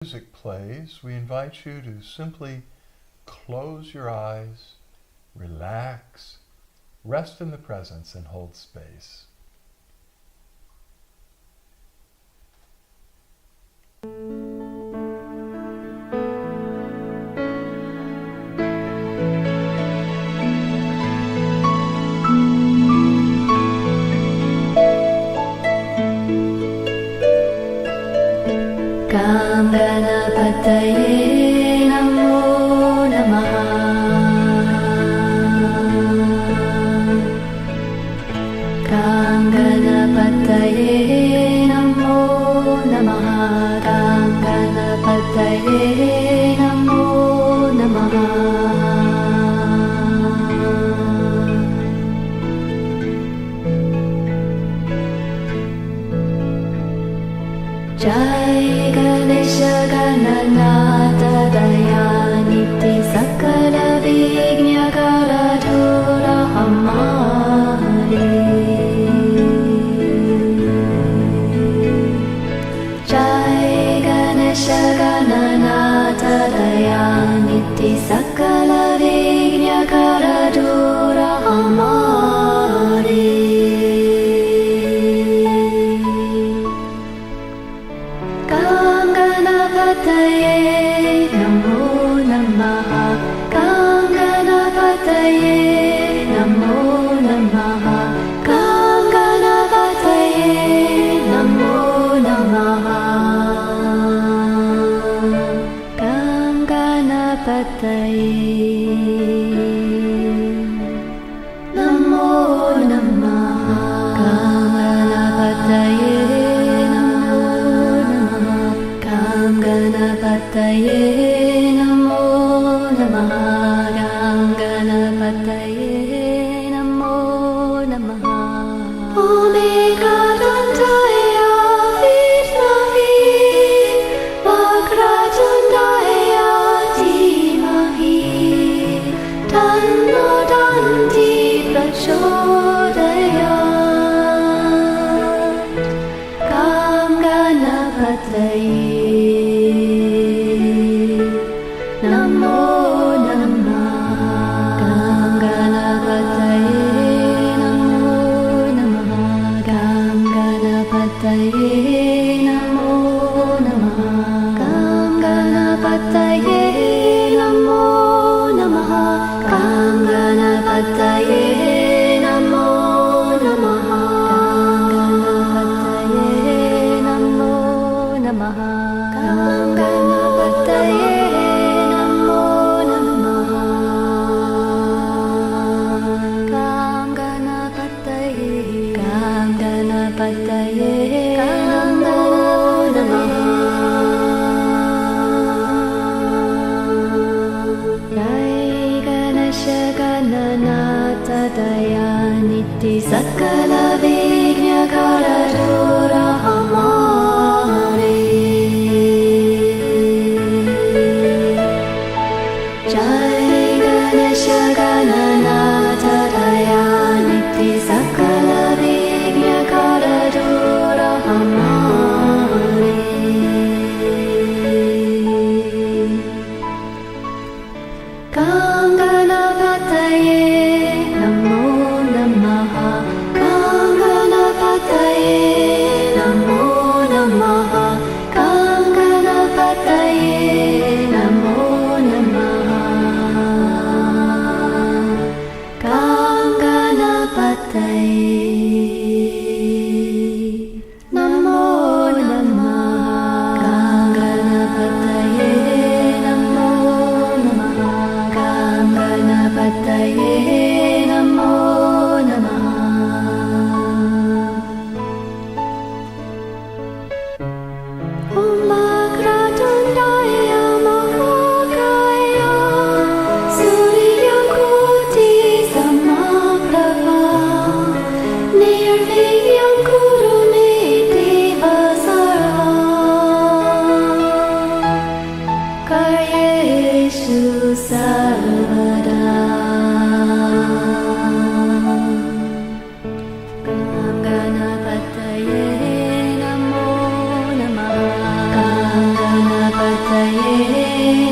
Music plays, we invite you to simply close your eyes, relax, rest in the presence, and hold space. Ganapataye Namo Namaha. Ganapataye Namo Namaha. Ganapataye Namo Namaha. Jai Ganesha Gananatha Dayaniti Sakala Vignakara Dhura Hamare. Jai Ganesha Gananatha Dayaniti Sakala Vignakara Dhura Hamare. Ganapataye Namo Namaha. Ganapataye Namo Namaha. Ganapataye Namo Namaha. Ganapataye Namo Namaha. Ganapataye Namo Namaha. Ganapataye Namo Namaha. Omega Dantaya Vidmahi Vakratundaya Dhimahi Tanno Danti Prachodayat. Ganapataye Namo Namaha.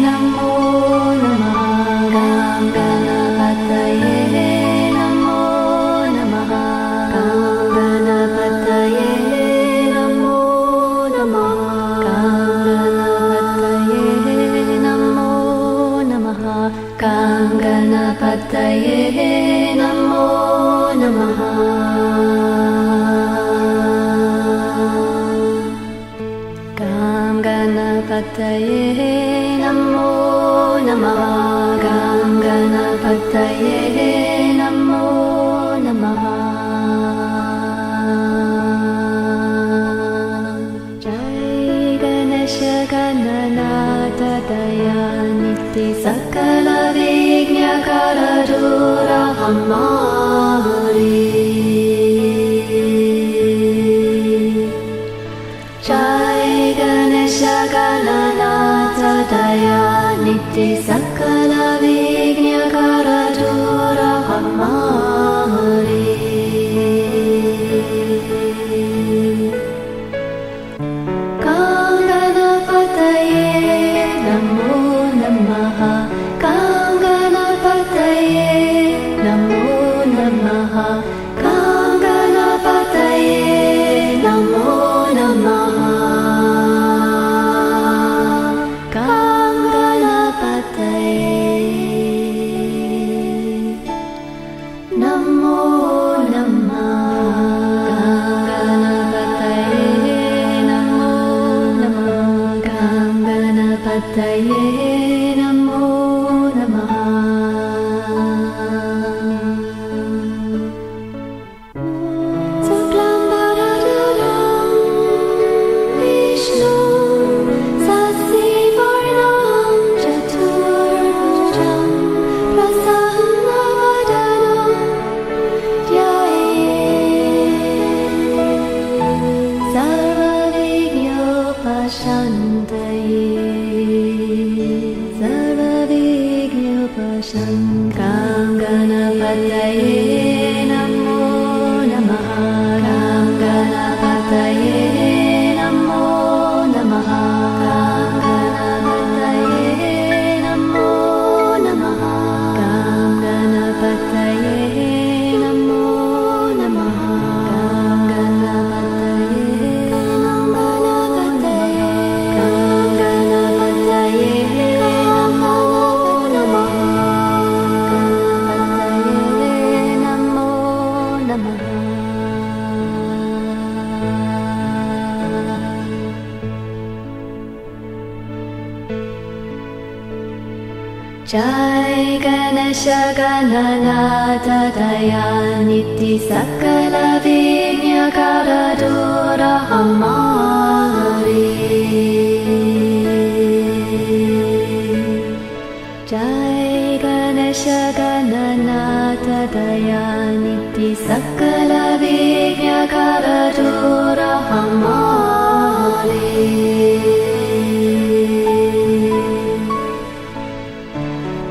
Namo Namaha Gam Ganapataye Namo Namaha Gam Ganapataye Namo Namaha Gam Ganapataye Namo Namaha Gam Ganapataye Namo Namaha Gam Ganapataye Namo Namaha Jai Ganesha Gananata Dayaniti Sakala Vigna Karadura Hamari Jai Ganesha Gananata Dayaniti Sakala Vigna Karadura Hamari Gam Ganapataye Namo Namaha Gam Ganapataye Namo Namaha Gam Ganapataye Namo Namaha Gam Ganapataye Namo Namaha Gam Ganapataye Namo Namaha Suklam Bharadram Vishnu Sasivarnam Chaturbhujam Prasannavadanam Dhyaye Sarvavignopashantaye Gam Ganapataye Namo Namaha Gam Ganapataye Namo Namaha Gam Ganapataye Namo Namaha Gam Ganapataye Namo Namaha Gam Ganapataye Namo Jai Ganesha Gananata Dayaniti Sakala Vigna Karadura Hamari Jai Ganesha Gananata Dayaniti Sakala Vigna Karadura Hamari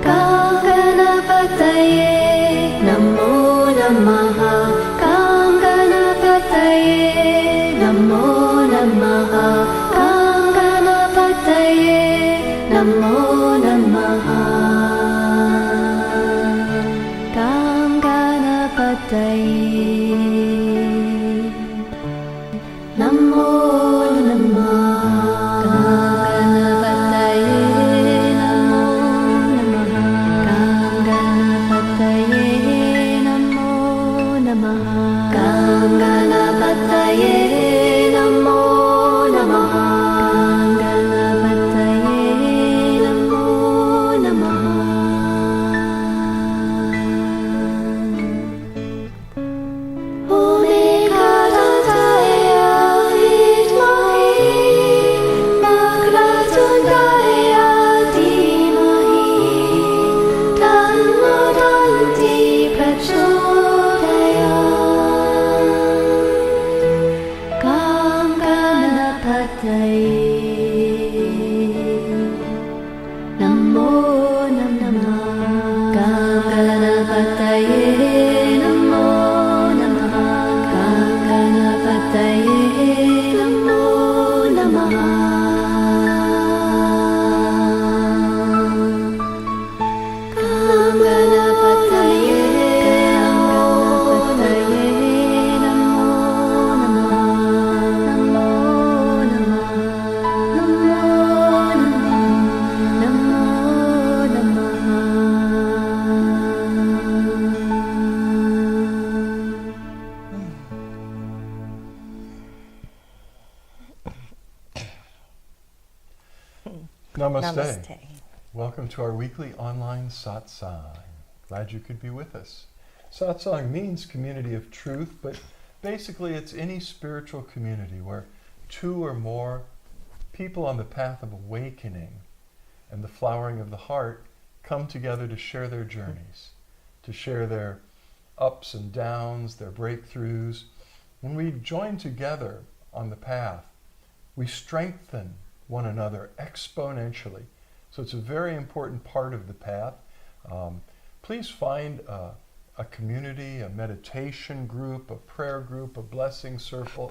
Gam Ganapataye Namo Namaha Gam Ganapataye Namo Namaha Gam Ganapataye Namo Namaha Gam Ganapataye Namo Namaha Gam Ganapataye Namo Namaha Gam Ganapataye Namo Namaha Namaste. Namaste. Welcome to our weekly online Satsang. Glad you could be with us. Satsang means community of truth, but basically it's any spiritual community where two or more people on the path of awakening and the flowering of the heart come together to share their journeys, to share their ups and downs, their breakthroughs. When we join together on the path, we strengthen one another exponentially. So it's a very important part of the path. Please find a community, a meditation group, a prayer group, a blessing circle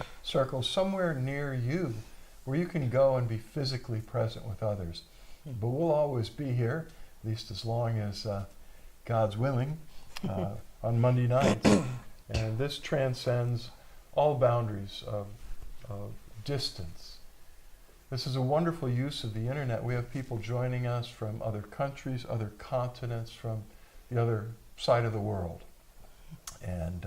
somewhere near you where you can go and be physically present with others. But we'll always be here, at least as long as God's willing, on Monday nights. And this transcends all boundaries of distance. This is a wonderful use of the internet. We have people joining us from other countries, other continents, from the other side of the world. And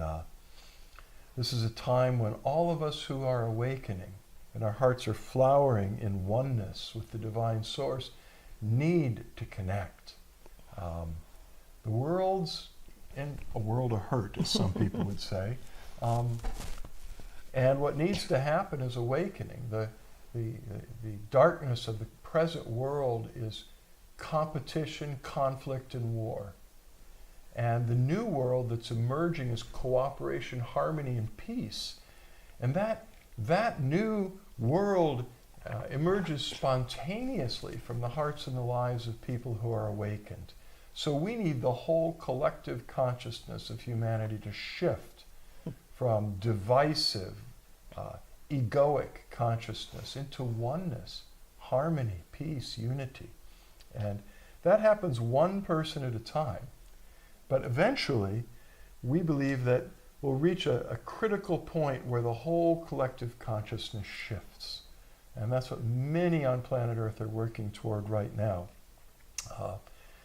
this is a time when all of us who are awakening and our hearts are flowering in oneness with the divine source need to connect. The world's in a world of hurt, as some people would say. And what needs to happen is awakening. The darkness of the present world is competition, conflict, and war. And the new world that's emerging is cooperation, harmony, and peace. And that new world emerges spontaneously from the hearts and the lives of people who are awakened. So we need the whole collective consciousness of humanity to shift from divisive, egoic consciousness into oneness, harmony, peace, unity. And that happens one person at a time. But eventually, we believe that we'll reach a critical point where the whole collective consciousness shifts. And that's what many on planet Earth are working toward right now.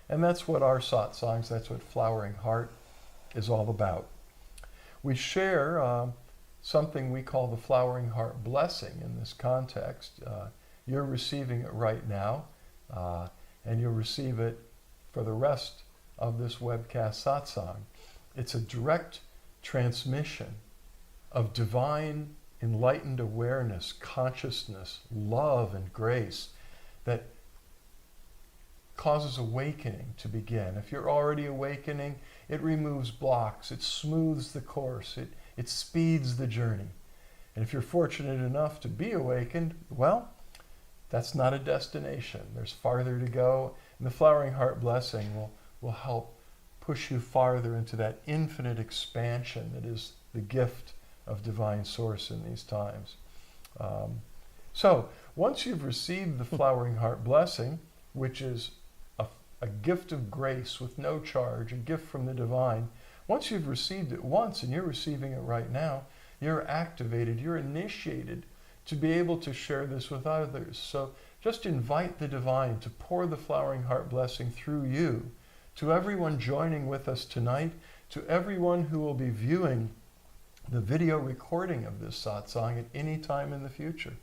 And that's what our satsangs, that's what Flowering Heart is all about. We share something we call the Flowering Heart blessing in this context. You're receiving it right now, and you'll receive it for the rest of this webcast satsang. It's a direct transmission of divine enlightened awareness, consciousness, love, and grace that causes awakening to begin. If you're already awakening, it removes blocks, it smooths the course, it speeds the journey. And if you're fortunate enough to be awakened, well, that's not a destination. There's farther to go. And the Flowering Heart blessing will help push you farther into that infinite expansion that is the gift of divine source in these times. So once you've received the Flowering Heart blessing, which is a gift of grace with no charge, a gift from the divine, once you've received it once, and you're receiving it right now, you're activated, you're initiated to be able to share this with others. So just invite the divine to pour the Flowering Heart blessing through you to everyone joining with us tonight, to everyone who will be viewing the video recording of this satsang at any time in the future.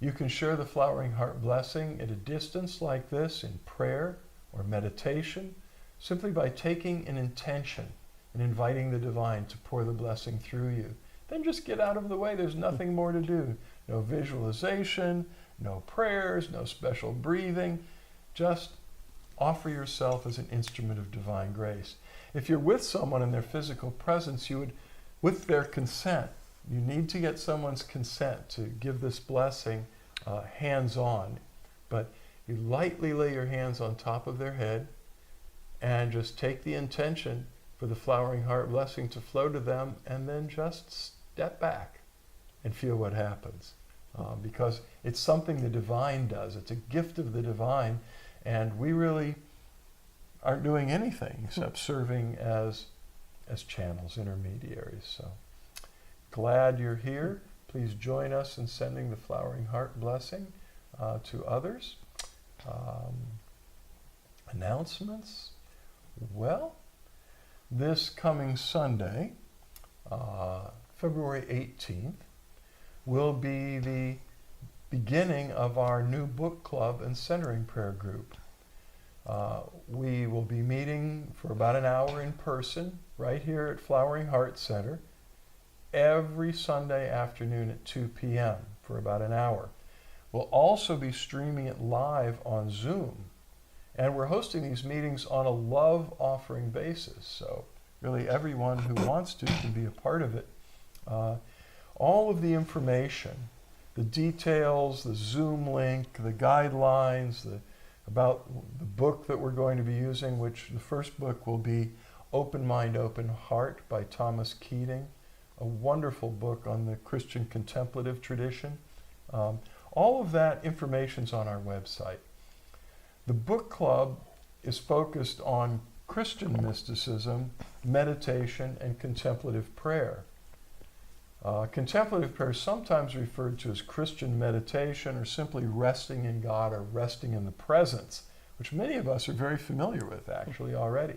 You can share the Flowering Heart blessing at a distance like this in prayer or meditation, simply by taking an intention and inviting the divine to pour the blessing through you. Then just get out of the way. There's nothing more to do. No visualization, no prayers, no special breathing. Just offer yourself as an instrument of divine grace. If you're with someone in their physical presence, you would, with their consent, you need to get someone's consent to give this blessing hands-on. But you lightly lay your hands on top of their head and just take the intention for the Flowering Heart blessing to flow to them, and then just step back and feel what happens. Because it's something the divine does. It's a gift of the divine, and we really aren't doing anything except serving as channels, intermediaries. So glad you're here. Please join us in sending the Flowering Heart blessing to others. Announcements. Well, this coming Sunday, February 18th, will be the beginning of our new book club and centering prayer group. We will be meeting for about an hour in person right here at Flowering Heart Center every Sunday afternoon at 2 p.m. for about an hour. We'll also be streaming it live on Zoom. And we're hosting these meetings on a love offering basis. So really everyone who wants to can be a part of it. All of the information, the details, the Zoom link, the guidelines, about the book that we're going to be using, which the first book will be Open Mind, Open Heart by Thomas Keating, a wonderful book on the Christian contemplative tradition. All of that information's on our website. The book club is focused on Christian mysticism, meditation, and contemplative prayer. Contemplative prayer is sometimes referred to as Christian meditation or simply resting in God or resting in the presence, which many of us are very familiar with actually already.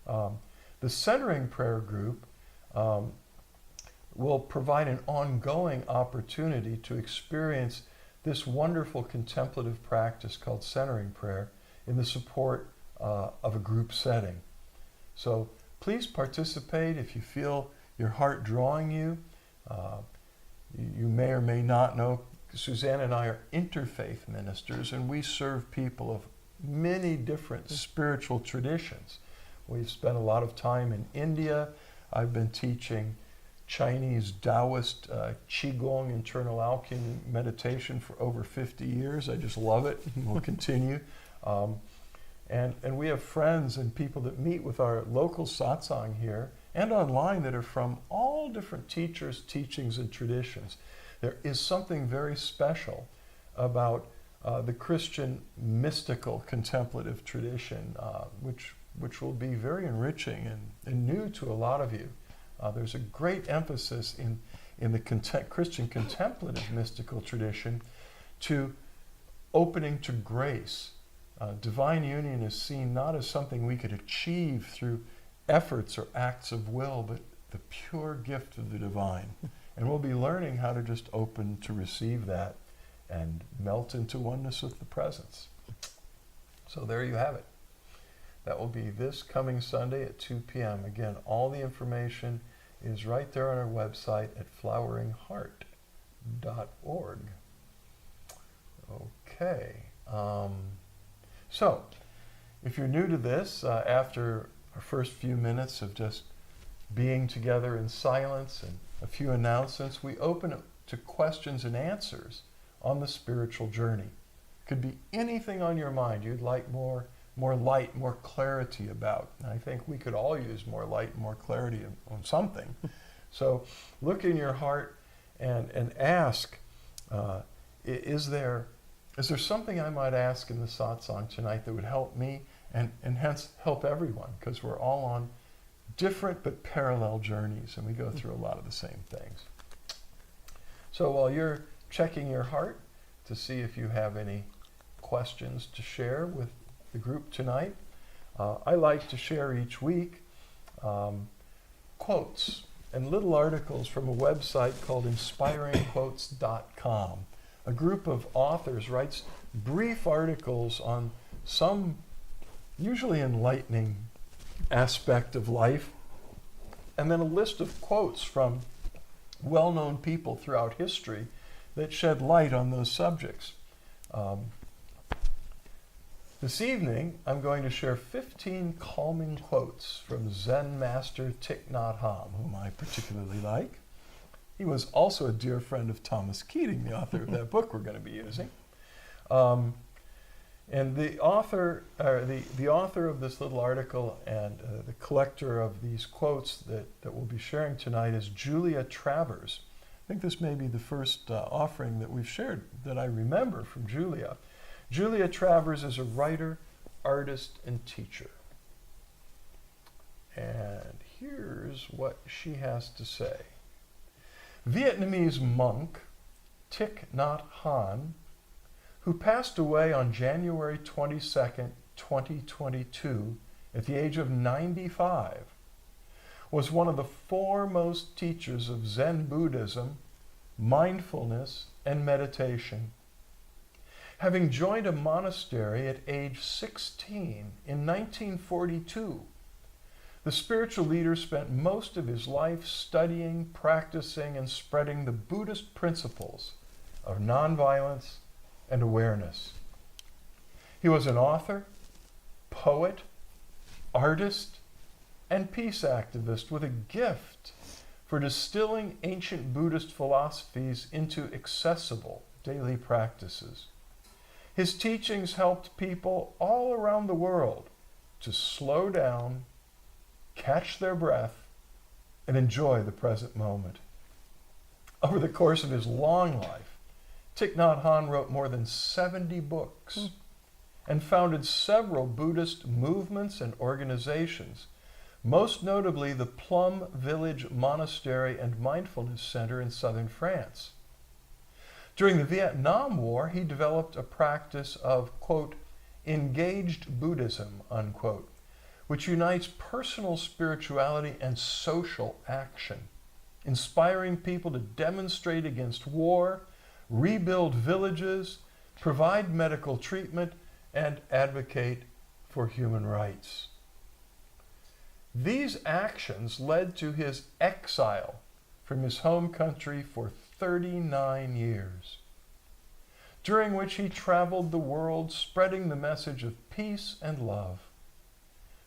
The centering prayer group will provide an ongoing opportunity to experience this wonderful contemplative practice called centering prayer in the support of a group setting. So please participate if you feel your heart drawing you. You may or may not know, Suzanne and I are interfaith ministers, and we serve people of many different spiritual traditions. We've spent a lot of time in India. I've been teaching Chinese Taoist Qigong, internal alchemy meditation for over 50 years. I just love it and will continue. And we have friends and people that meet with our local satsang here and online that are from all different teachers, teachings, and traditions. There is something very special about the Christian mystical contemplative tradition, which will be very enriching and new to a lot of you. There's a great emphasis in the Christian contemplative mystical tradition to opening to grace. Divine union is seen not as something we could achieve through efforts or acts of will, but the pure gift of the divine. And we'll be learning how to just open to receive that and melt into oneness with the presence. So there you have it. That will be this coming Sunday at 2 p.m. Again, all the information is right there on our website at floweringheart.org. Okay. So, if you're new to this, after our first few minutes of just being together in silence and a few announcements, we open it to questions and answers on the spiritual journey. Could be anything on your mind you'd like more light, more clarity about. And I think we could all use more light and more clarity on something. So look in your heart and ask, is there something I might ask in the satsang tonight that would help me and hence help everyone? Because we're all on different but parallel journeys and we go through a lot of the same things. So while you're checking your heart to see if you have any questions to share with the group tonight, I like to share each week quotes and little articles from a website called inspiringquotes.com. A group of authors writes brief articles on some usually enlightening aspect of life, and then a list of quotes from well-known people throughout history that shed light on those subjects. This evening, I'm going to share 15 calming quotes from Zen master Thich Nhat Hanh, whom I particularly like. He was also a dear friend of Thomas Keating, the author of that book we're going to be using. And the author of this little article and the collector of these quotes that we'll be sharing tonight is Julia Travers. I think this may be the first offering that we've shared that I remember from Julia. Julia Travers is a writer, artist, and teacher. And here's what she has to say. Vietnamese monk Thich Nhat Hanh, who passed away on January 22nd, 2022, at the age of 95, was one of the foremost teachers of Zen Buddhism mindfulness, and meditation. Having joined a monastery at age 16 in 1942, the spiritual leader spent most of his life studying, practicing, and spreading the Buddhist principles of nonviolence and awareness. He was an author, poet, artist, and peace activist with a gift for distilling ancient Buddhist philosophies into accessible daily practices. His teachings helped people all around the world to slow down, catch their breath, and enjoy the present moment. Over the course of his long life, Thich Nhat Hanh wrote more than 70 books and founded several Buddhist movements and organizations, most notably the Plum Village Monastery and Mindfulness Center in southern France. During the Vietnam War, he developed a practice of, quote, engaged Buddhism, unquote, which unites personal spirituality and social action, inspiring people to demonstrate against war, rebuild villages, provide medical treatment, and advocate for human rights. These actions led to his exile from his home country for 39 years, during which he traveled the world spreading the message of peace and love.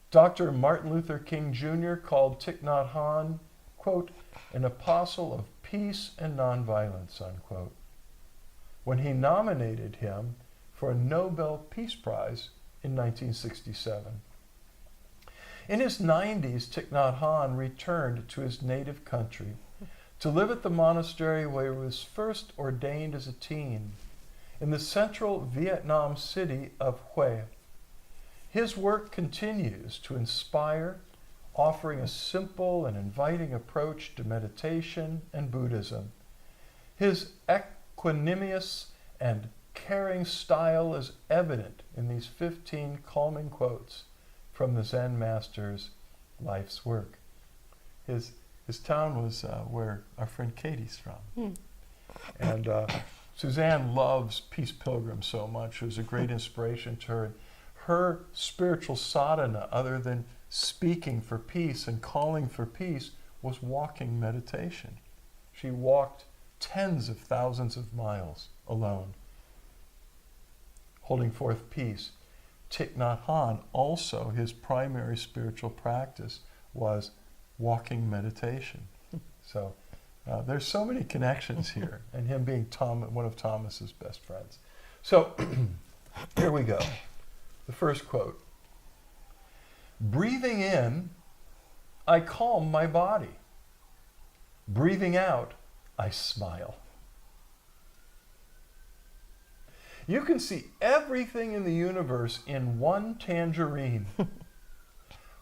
Dr. Martin Luther King Jr. called Thich Nhat Hanh, quote, an apostle of peace and nonviolence, unquote, when he nominated him for a Nobel Peace Prize in 1967. In his 90s, Thich Nhat Hanh returned to his native country to live at the monastery where he was first ordained as a teen, in the central Vietnam city of Hue. His work continues to inspire, offering a simple and inviting approach to meditation and Buddhism. His equanimous and caring style is evident in these 15 calming quotes from the Zen master's life's work. His town was where our friend Katie's from. And Suzanne loves Peace Pilgrim so much. It was a great inspiration to her. Her spiritual sadhana, other than speaking for peace and calling for peace, was walking meditation. She walked tens of thousands of miles alone, holding forth peace. Thich Nhat Hanh, also his primary spiritual practice was walking meditation. So there's so many connections here, and him being one of Thomas's best friends. So here we go. The first quote. Breathing in, I calm my body. Breathing out, I smile. You can see everything in the universe in one tangerine.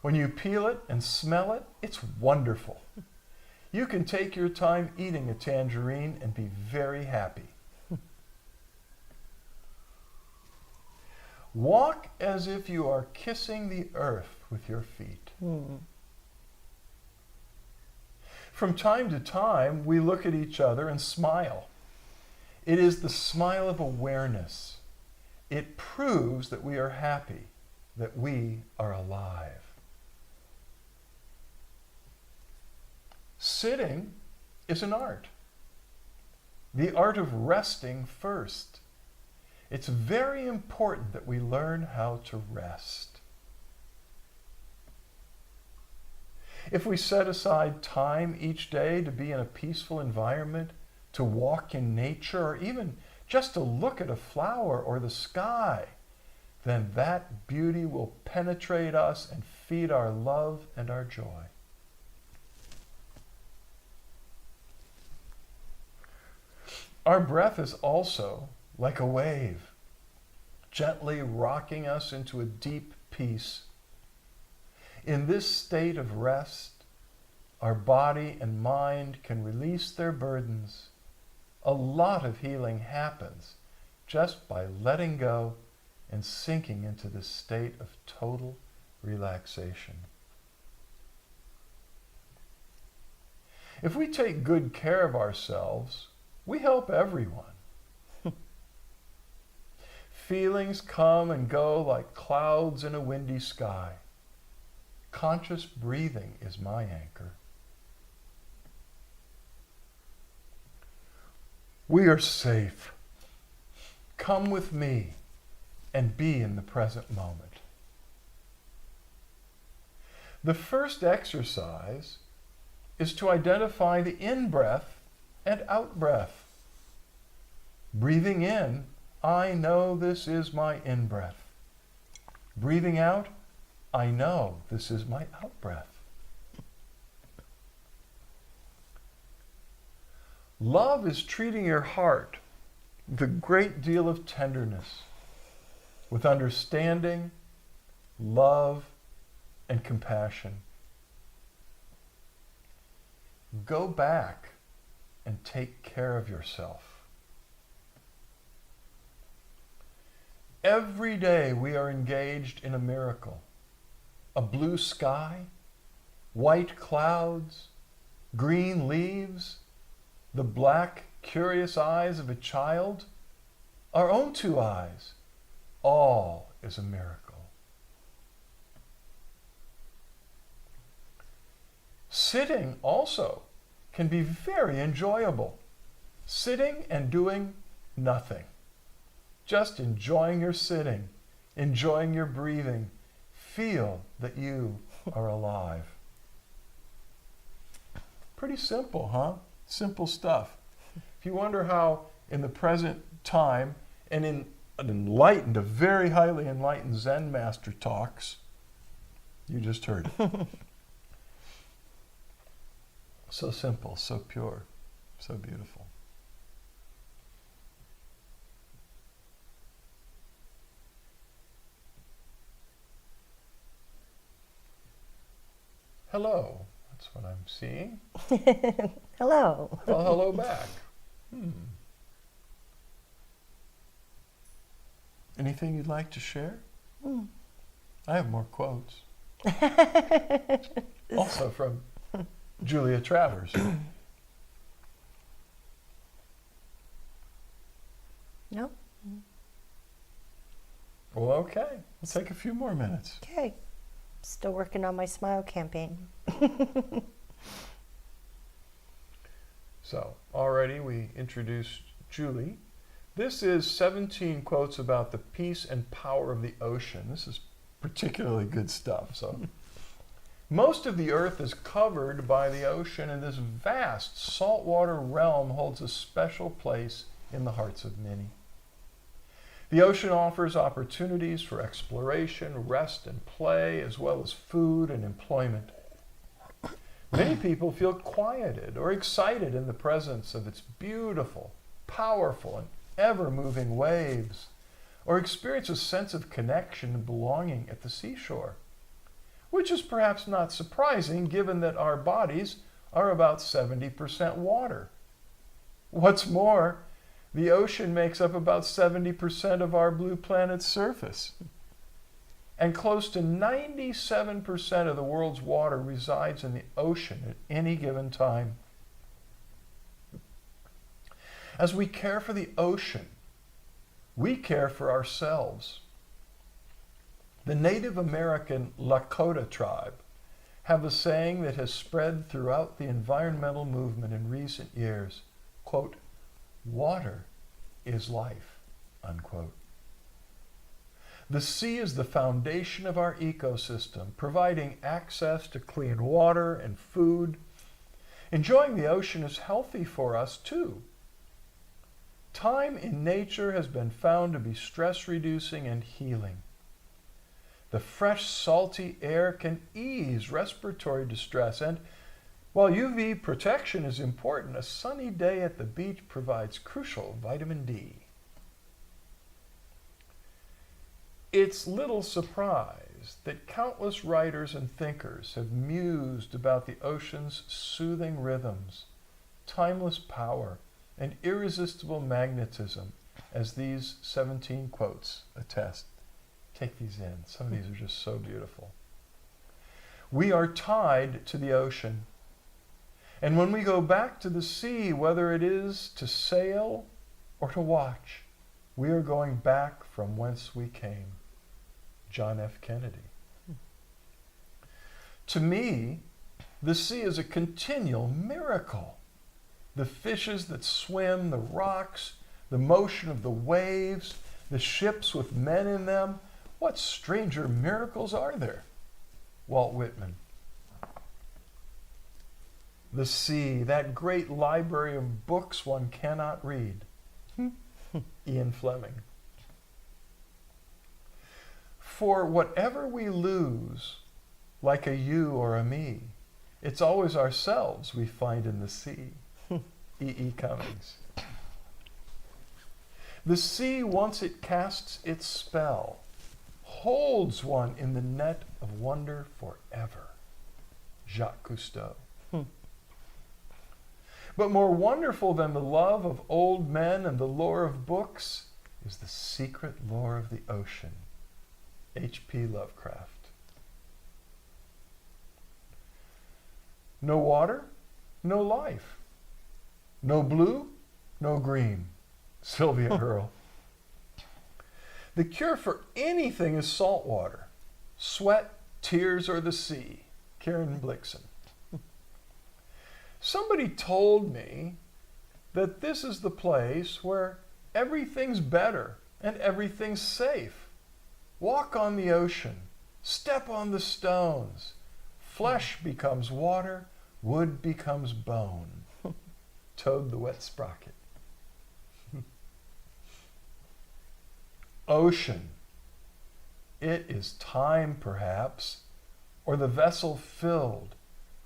When you peel it and smell it, it's wonderful. You can take your time eating a tangerine and be very happy. Walk as if you are kissing the earth with your feet. From time to time, we look at each other and smile. It is the smile of awareness. It proves that we are happy, that we are alive. Sitting is an art. The art of resting first. It's very important that we learn how to rest. If we set aside time each day to be in a peaceful environment, to walk in nature, or even just to look at a flower or the sky, then that beauty will penetrate us and feed our love and our joy. Our breath is also like a wave, gently rocking us into a deep peace. In this state of rest, our body and mind can release their burdens. A lot of healing happens just by letting go and sinking into this state of total relaxation. If we take good care of ourselves, We help everyone. Feelings come and go like clouds in a windy sky. Conscious breathing is my anchor. We are safe. Come with me and be in the present moment. The first exercise is to identify the in-breath and out-breath. Breathing in, I know this is my in-breath. Breathing out, I know this is my out-breath. Love is treating your heart with a great deal of tenderness, with understanding, love, and compassion. Go back and take care of yourself. Every day we are engaged in a miracle. A blue sky, white clouds, green leaves, the black, curious eyes of a child, our own two eyes, all is a miracle. Sitting also can be very enjoyable. Sitting and doing nothing. Just enjoying your sitting, enjoying your breathing. Feel that you are alive. Pretty simple, huh? Simple stuff. If you wonder how in the present time and in an enlightened, a very highly enlightened Zen master talks, you just heard it. So simple, so pure, so beautiful. Hello, that's what I'm seeing. Hello. Well, hello back. Anything you'd like to share? I have more quotes. Also from Julia Travers. No? Well, okay. We'll take a few more minutes. Okay. Still working on my smile campaign. So, already we introduced Julie. This is 17 quotes about the peace and power of the ocean. This is particularly good stuff. So, most of the earth is covered by the ocean, and this vast saltwater realm holds a special place in the hearts of many. The ocean offers opportunities for exploration, rest, and play, as well as food and employment. Many people feel quieted or excited in the presence of its beautiful, powerful, and ever-moving waves, or experience a sense of connection and belonging at the seashore, which is perhaps not surprising given that our bodies are about 70% water. What's more, the ocean makes up about 70% of our blue planet's surface. And close to 97% of the world's water resides in the ocean at any given time. As we care for the ocean, we care for ourselves. The Native American Lakota tribe have a saying that has spread throughout the environmental movement in recent years, quote, "Water is life," unquote. The sea is the foundation of our ecosystem, providing access to clean water and food. Enjoying the ocean is healthy for us too. Time in nature has been found to be stress-reducing and healing. The fresh, salty air can ease respiratory distress, and while UV protection is important, a sunny day at the beach provides crucial vitamin D. It's little surprise that countless writers and thinkers have mused about the ocean's soothing rhythms, timeless power, and irresistible magnetism, as these 17 quotes attest. Take these in. Some of these are just so beautiful. We are tied to the ocean, And when we go back to the sea, whether it is to sail or to watch, we are going back from whence we came. John F. Kennedy. To me, the sea is a continual miracle. The fishes that swim, the rocks, the motion of the waves, the ships with men in them. What stranger miracles are there? Walt Whitman. The sea, that great library of books one cannot read. Ian Fleming. For whatever we lose, like a you or a me, it's always ourselves we find in the sea. E. Cummings. The sea, once it casts its spell, holds one in the net of wonder forever. Jacques Cousteau. But more wonderful than the love of old men and the lore of books is the secret lore of the ocean. H.P. Lovecraft. No water, no life. No blue, no green. Sylvia Earle. The cure for anything is salt water. Sweat, tears, or the sea. Karen Blixen. Somebody told me that this is the place where everything's better and everything's safe. Walk on the ocean, step on the stones. Flesh becomes water, wood becomes bone. Toad the Wet Sprocket. Ocean. It is time, perhaps, or the vessel filled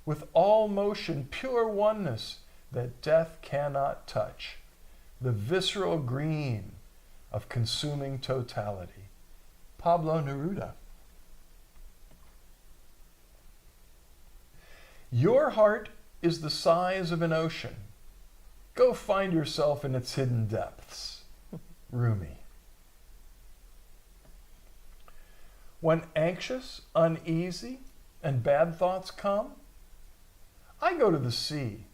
with all motion, pure oneness that death cannot touch, the visceral green of consuming totality. Pablo Neruda. Your heart is the size of an ocean. Go find yourself in its hidden depths. Rumi. When anxious, uneasy, and bad thoughts come, I go to the sea,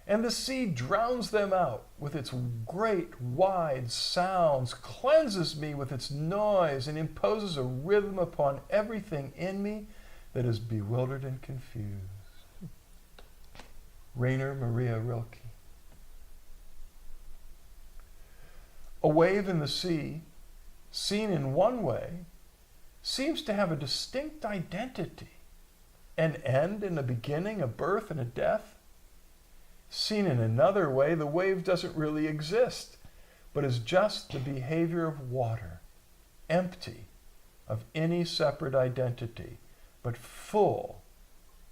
and the sea drowns them out with its great, wide sounds, cleanses me with its noise, and imposes a rhythm upon everything in me that is bewildered and confused. Rainer Maria Rilke. A wave in the sea, seen in one way, seems to have a distinct identity. An end and a beginning, a birth and a death. Seen in another way, the wave doesn't really exist, but is just the behavior of water, empty of any separate identity, but full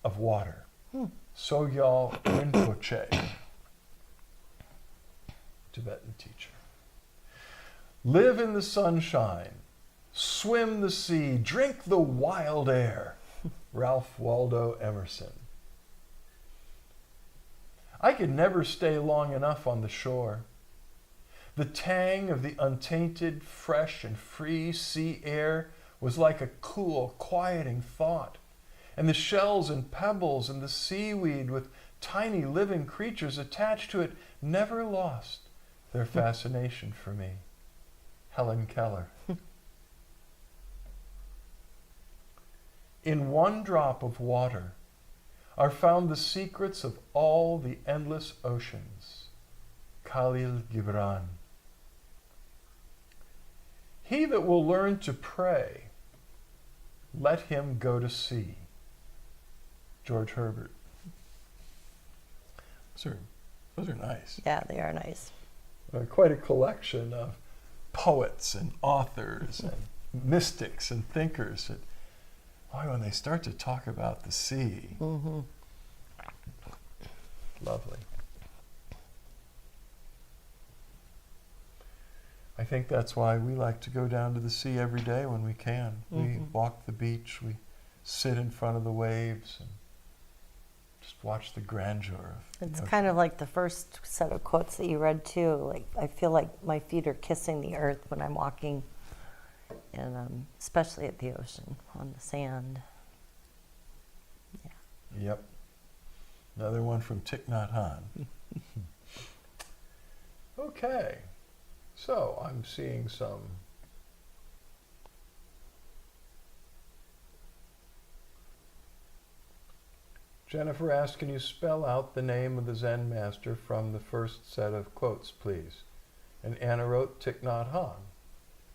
of water. Sogyal Rinpoche, Tibetan teacher. Live in the sunshine, swim the sea, drink the wild air. Ralph Waldo Emerson. I could never stay long enough on the shore. The tang of the untainted, fresh, and free sea air was like a cool, quieting thought. And the shells and pebbles and the seaweed with tiny living creatures attached to it never lost their fascination for me. Helen Keller. In one drop of water are found the secrets of all the endless oceans. Khalil Gibran. He that will learn to pray, let him go to sea. George Herbert. Those are nice. Yeah, they are nice. Quite a collection of poets and authors and mystics and thinkers. Boy, when they start to talk about the sea, lovely. I think that's why we like to go down to the sea every day when we can. We walk the beach, we sit in front of the waves and just watch the grandeur of It's the kind ocean. of like the first set of quotes that you read too. Like I feel like my feet are kissing the earth when I'm walking, and especially at the ocean on the sand. Yep. Another one from Thich Nhat Hanh. Okay, so I'm seeing some Jennifer asked, can you spell out the name of the Zen master from the first set of quotes, please? And Anna wrote Thich Nhat Hanh.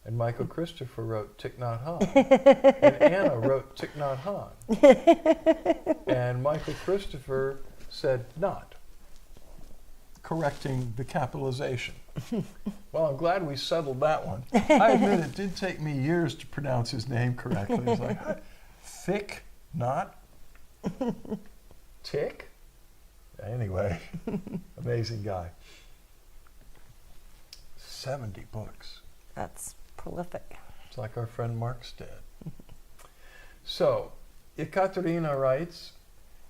And Michael Christopher wrote Thich Nhat Hanh. And Anna wrote Thich Nhat Hanh. And Michael Christopher said not, correcting the capitalization. Well, I'm glad we settled that one. I admit it did take me years to pronounce his name correctly. It's like, thick, not, tick? Anyway, amazing guy. 70 books. That's prolific. It's like our friend Mark's did. So, Ekaterina writes,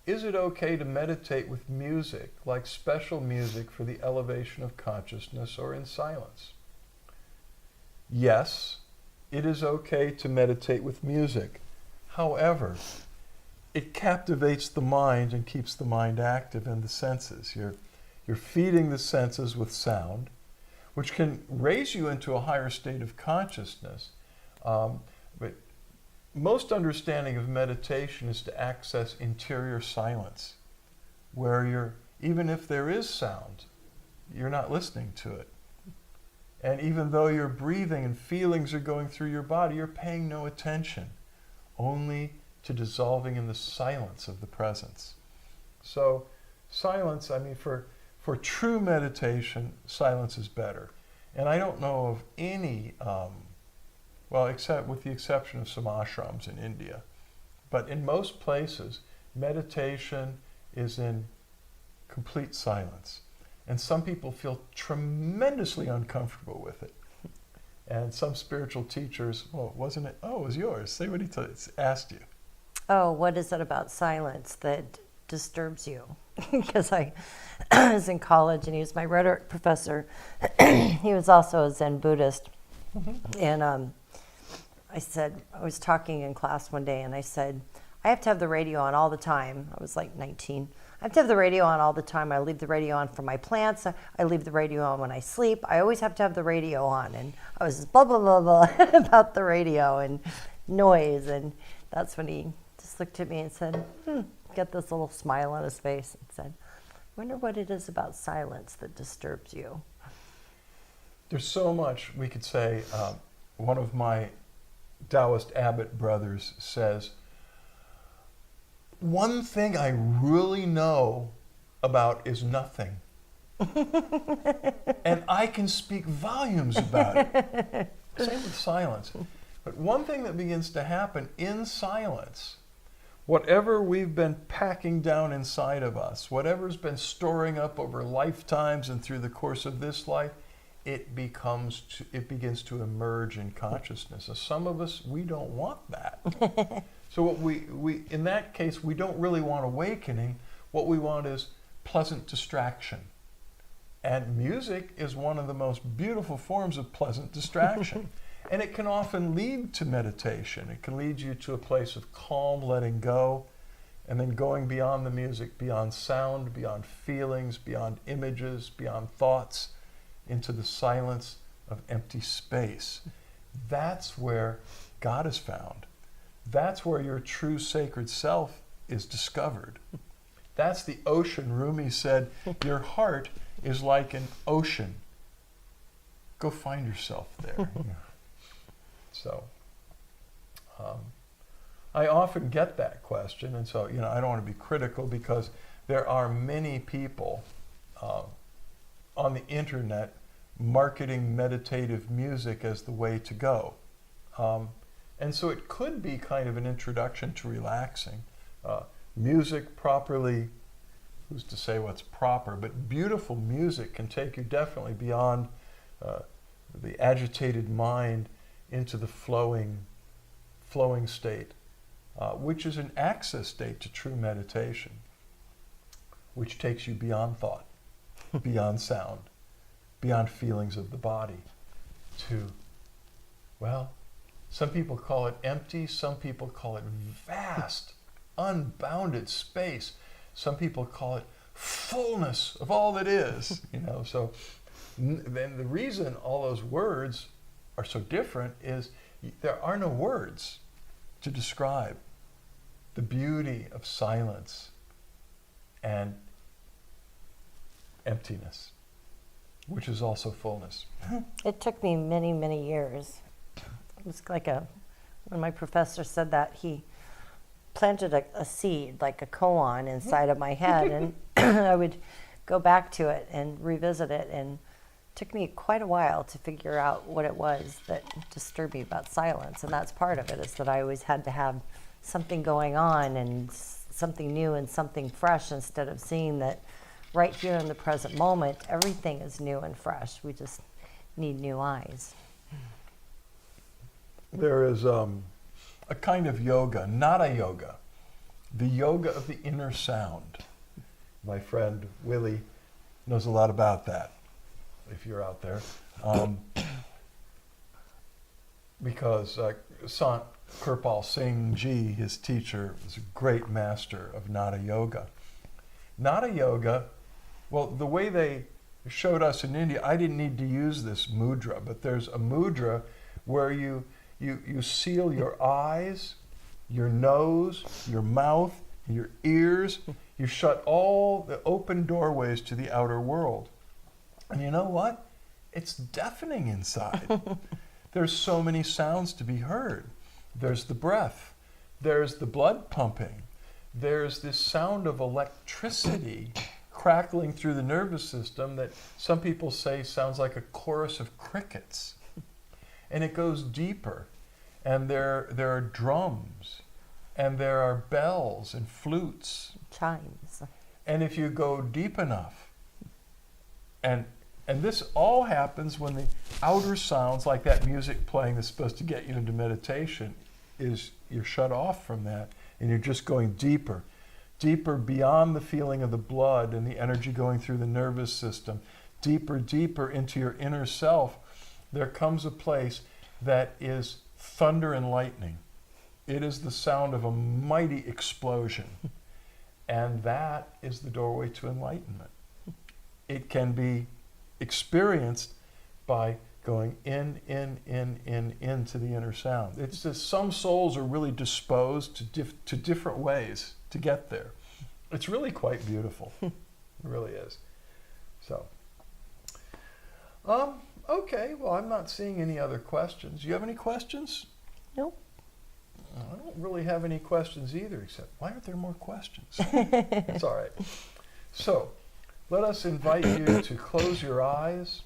is it okay to meditate with music, like special music for the elevation of consciousness or in silence? Yes, it is okay to meditate with music. However, it captivates the mind and keeps the mind active and the senses. You're feeding the senses with sound, which can raise you into a higher state of consciousness. But most understanding of meditation is to access interior silence, where even if there is sound, you're not listening to it. And even though you're breathing and feelings are going through your body, you're paying no attention, only to dissolving in the silence of the presence. So silence, I mean, for true meditation, silence is better. And I don't know of any, except with the exception of some ashrams in India, but in most places, meditation is in complete silence. And some people feel tremendously uncomfortable with it. And some spiritual teachers, well, wasn't it? Oh, it was yours. Say what he asked you. Oh, what is it about silence that disturbs you? Because I was in college and he was my rhetoric professor. He was also a Zen Buddhist. Mm-hmm. And I was talking in class one day and I said, I have to have the radio on all the time. I was like 19. I have to have the radio on all the time. I leave the radio on for my plants. I leave the radio on when I sleep. I always have to have the radio on. And I was just blah, blah, blah, blah about the radio and noise. And that's when he just looked at me and said, get this little smile on his face and said, I wonder what it is about silence that disturbs you. There's so much we could say. One of my Taoist abbot brothers says, one thing I really know about is nothing. And I can speak volumes about it. Same with silence. But one thing that begins to happen in silence, whatever we've been packing down inside of us, whatever's been storing up over lifetimes and through the course of this life, it begins to emerge in consciousness. And some of us, we don't want that. So what we in that case, we don't really want awakening. What we want is pleasant distraction. And music is one of the most beautiful forms of pleasant distraction. And it can often lead to meditation. It can lead you to a place of calm, letting go, and then going beyond the music, beyond sound, beyond feelings, beyond images, beyond thoughts, into the silence of empty space. That's where God is found. That's where your true sacred self is discovered. That's the ocean. Rumi said, your heart is like an ocean. Go find yourself there. So, I often get that question, and so, I don't want to be critical because there are many people on the internet marketing meditative music as the way to go. And so it could be kind of an introduction to relaxing. Music properly, who's to say what's proper, but beautiful music can take you definitely beyond the agitated mind into the flowing state, which is an access state to true meditation, which takes you beyond thought, beyond sound, beyond feelings of the body, to, well, some people call it empty, some people call it vast, unbounded space. Some people call it fullness of all that is, So then the reason all those words are so different is there are no words to describe the beauty of silence and emptiness, which is also fullness. It took me many, many years. It was like when my professor said that, he planted a seed, like a koan, inside of my head, and I would go back to it and revisit it, and it took me quite a while to figure out what it was that disturbed me about silence. And that's part of it, is that I always had to have something going on and something new and something fresh, instead of seeing that right here in the present moment, everything is new and fresh. We just need new eyes. There is a kind of yoga, Nada yoga, the yoga of the inner sound. My friend Willie knows a lot about that, if you're out there. Because Sant Kirpal Singh Ji, his teacher, is a great master of Nada yoga. Nada yoga, well, the way they showed us in India, I didn't need to use this mudra, but there's a mudra where you seal your eyes, your nose, your mouth, your ears. You shut all the open doorways to the outer world. And you know what? It's deafening inside. There's so many sounds to be heard. There's the breath. There's the blood pumping. There's this sound of electricity crackling through the nervous system that some people say sounds like a chorus of crickets. And it goes deeper. And there are drums. And there are bells and flutes. Chimes. And if you go deep enough, and this all happens when the outer sounds, like that music playing that's supposed to get you into meditation, is you're shut off from that, and you're just going deeper, deeper beyond the feeling of the blood and the energy going through the nervous system, deeper, deeper into your inner self. There comes a place that is thunder and lightning. It is the sound of a mighty explosion. And that is the doorway to enlightenment. It can be experienced by going into the inner sound. It's just some souls are really disposed to different ways to get there. It's really quite beautiful. It really is. So, okay, well, I'm not seeing any other questions. You have any questions? Nope. I don't really have any questions either, except why aren't there more questions? It's all right. So, let us invite you to close your eyes,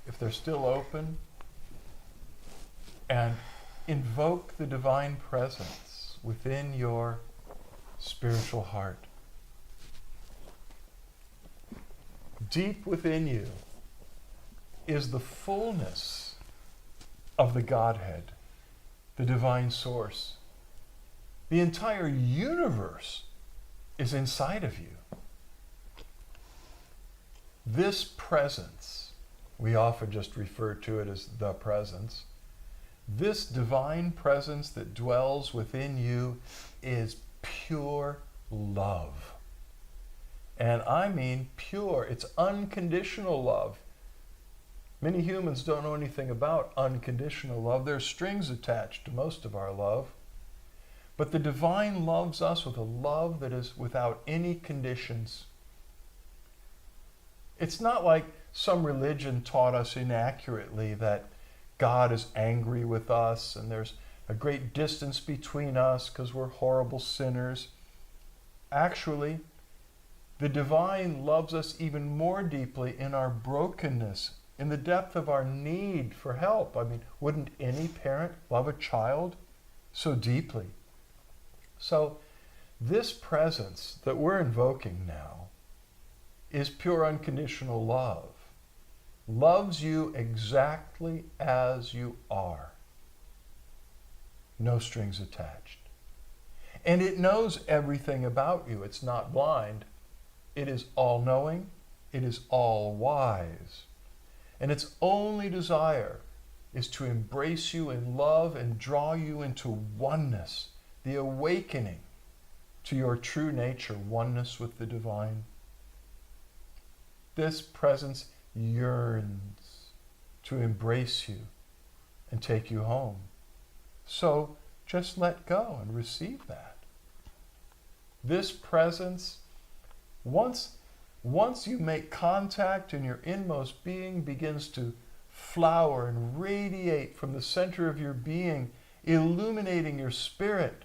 if they're still open, and invoke the divine presence within your spiritual heart. Deep within you is the fullness of the Godhead, the divine source. The entire universe is inside of you. This presence, we often just refer to it as the presence, this divine presence that dwells within you is pure love. And I mean pure, it's unconditional love. Many humans don't know anything about unconditional love. There's strings attached to most of our love. But the divine loves us with a love that is without any conditions. It's not like some religion taught us inaccurately that God is angry with us and there's a great distance between us because we're horrible sinners. Actually, the divine loves us even more deeply in our brokenness, in the depth of our need for help. I mean, wouldn't any parent love a child so deeply? So this presence that we're invoking now is pure unconditional love. Loves you exactly as you are. No strings attached. And it knows everything about you. It's not blind. It is all-knowing. It is all-wise. And its only desire is to embrace you in love and draw you into oneness, the awakening to your true nature, oneness with the divine. This presence yearns to embrace you and take you home. So just let go and receive that. This presence, once you make contact and your inmost being begins to flower and radiate from the center of your being, illuminating your spirit,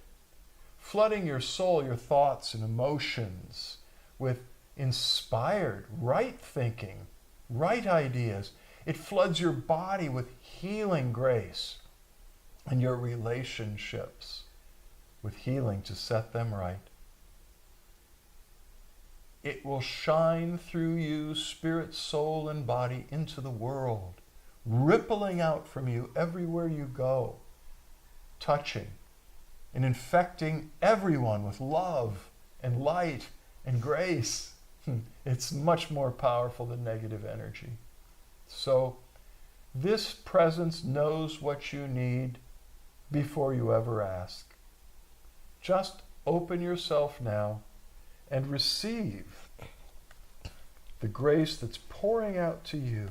flooding your soul, your thoughts and emotions with inspired, right thinking, right ideas. It floods your body with healing grace and your relationships with healing to set them right. It will shine through you, spirit, soul, and body into the world, rippling out from you everywhere you go, touching and infecting everyone with love and light and grace. It's much more powerful than negative energy. So this presence knows what you need before you ever ask. Just open yourself now and receive the grace that's pouring out to you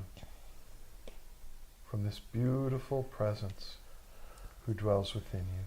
from this beautiful presence who dwells within you.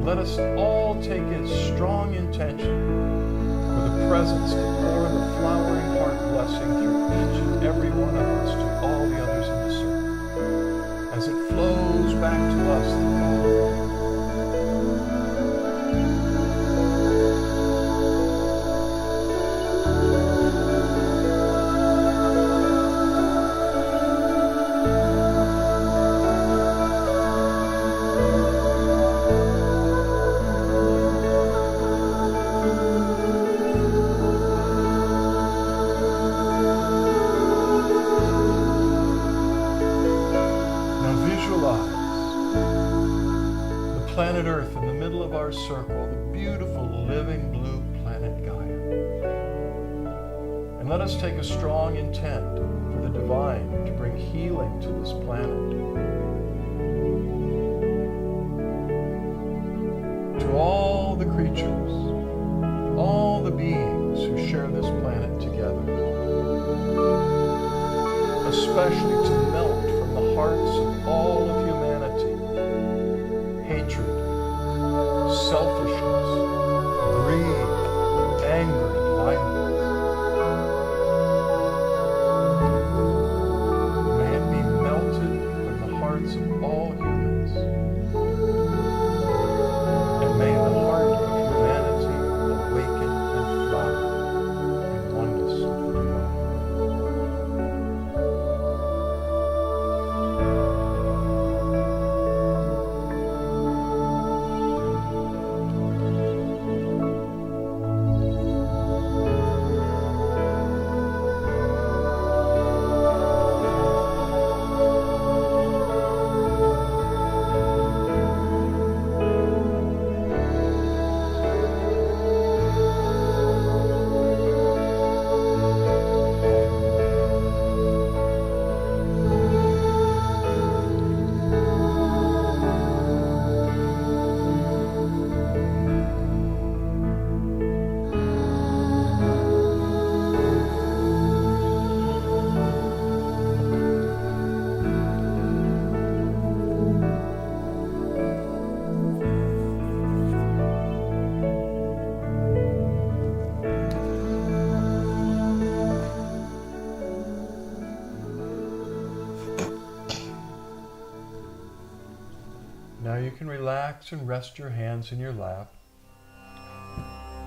let us all take a strong intention for the presence to pour the flowering heart blessing through each and every one of us to all the others in the circle, as it flows back to us through all of them. Planet Earth in the middle of our circle, the beautiful living blue planet Gaia. And let us take a strong intent for the divine to bring healing to this planet. To all the creatures, all the beings who share this planet together, especially to melt from the hearts of all of humanity hatred, selfishness, greed, anger, and violence. May it be melted from the hearts of all humans. And may the heart of humanity awaken and flower in oneness with the divine. Now you can relax and rest your hands in your lap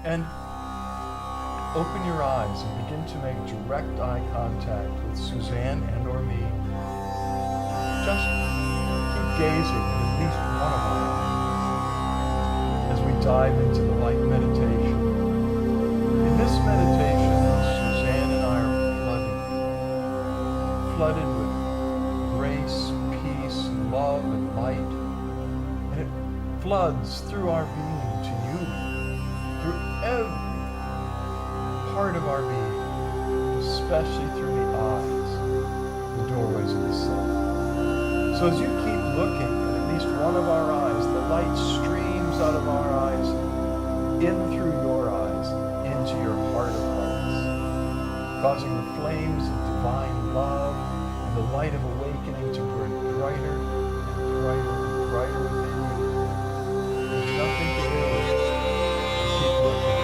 and open your eyes and begin to make direct eye contact with Suzanne and or me. Just keep gazing at least one of our eyes as we dive into the light meditation. In this meditation, Suzanne and I are flooded with grace, peace, love, and light. And it floods through our being to you, through every part of our being, especially through the eyes, the doorways of the soul. So as you keep looking at least one of our eyes, the light streams out of our eyes, in through your eyes, into your heart of hearts, causing the flames of divine love and the light of awakening to burn brighter and brighter and brighter within you. There's nothing to do. Keep looking.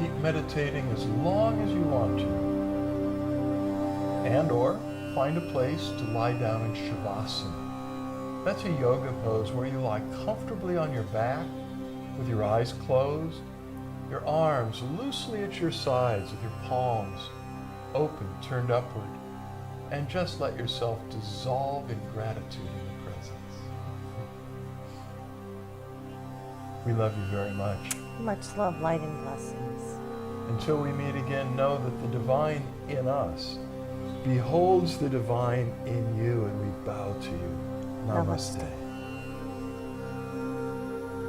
keep meditating as long as you want to. And or find a place to lie down in Shavasana. That's a yoga pose where you lie comfortably on your back with your eyes closed, your arms loosely at your sides with your palms open, turned upward, and just let yourself dissolve in gratitude in the presence. We love you very much. Much love, light, and blessings. Until we meet again, know that the divine in us beholds the divine in you, and we bow to you. Namaste. Namaste.